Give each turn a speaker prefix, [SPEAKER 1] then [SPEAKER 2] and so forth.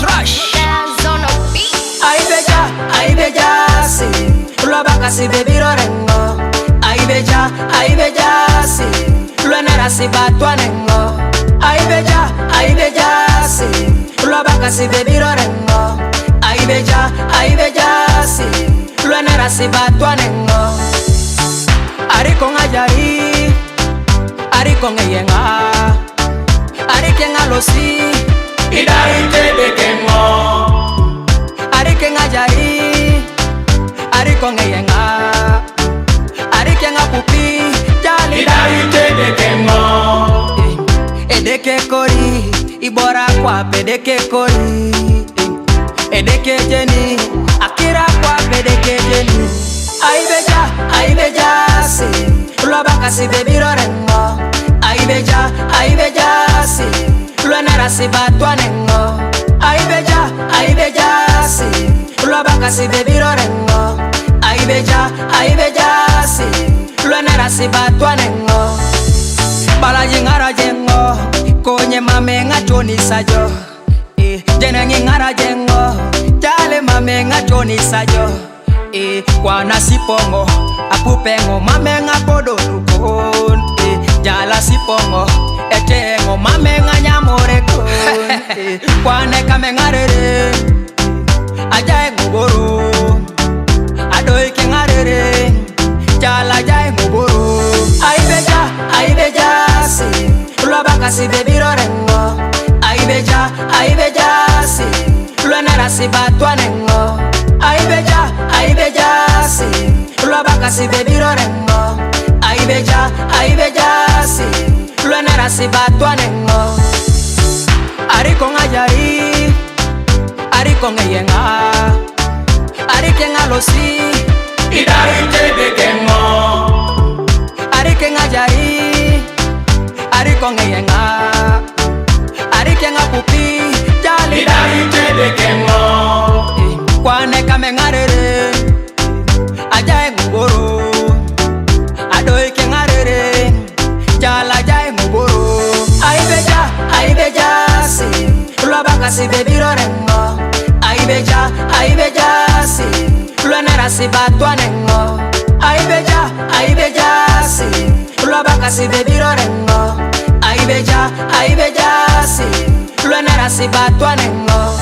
[SPEAKER 1] Rush.
[SPEAKER 2] Ay bella, sí. Lo abaca si baby rorengo. Ay bella, sí. Lo enera si batuanengo. Ay bella, sí. Lo abaca si baby rorengo. Ay bella, sí. Lo enera si batuanengo. Ari con ayari, ari con eyenga, ari quien a lo si.
[SPEAKER 1] Idari tebe kengo.
[SPEAKER 2] Ari quien ayari, ari con eyenga, ari quien a pupi.
[SPEAKER 1] Idari tebe kengo.
[SPEAKER 2] Edeke kori, ibora kwa pedeke kori. Edeke jeni, akira kwa pedeke jeni. Ay bella, sí. Lo abaca si baby rorengo. Ay bella, sí. Lo enera si batuanengo. Ay bella, sí. Lo abaca si baby rorengo. Ay bella, sí. Lo enera si batuanengo. Bala jingara jengo, konye mame ngachoni sajo. Jene ngingara jengo, jale mame ngachoni sajo. Kwa nasipongo, apupengo mame ngapodo tukon. Jala sipongo, etengo mame nganyamore kon. Kwa neka mengarere, ajae nguboro. Adoi kengarere, jala jae nguboro. Ay bella, sí. Lo abaca si baby rorengo. Ay bella, sí. Lo enera si batuanengo. Ay bella, sí. Lo abaca si baby rorengo. Ay bella, sí. Lo enera si batuanengo. Ari con ayari, ari con eyenga, ari quien a lo si.
[SPEAKER 1] Idari tebe kengo.
[SPEAKER 2] Ari quien ayari, ari con eyenga, ari quien a pupi.
[SPEAKER 1] Idari tebe kengo.
[SPEAKER 2] Kwa neka mengarere, ajae nguboro. Adoi kengarere, jala jae nguboro. Ay bella, sí. Lo abaca si baby rorengo. Ay bella, sí. Lo enera si batuanengo. Ay bella, sí. Lo abaca si baby rorengo. Ay bella, sí. Lo enera si batuanengo.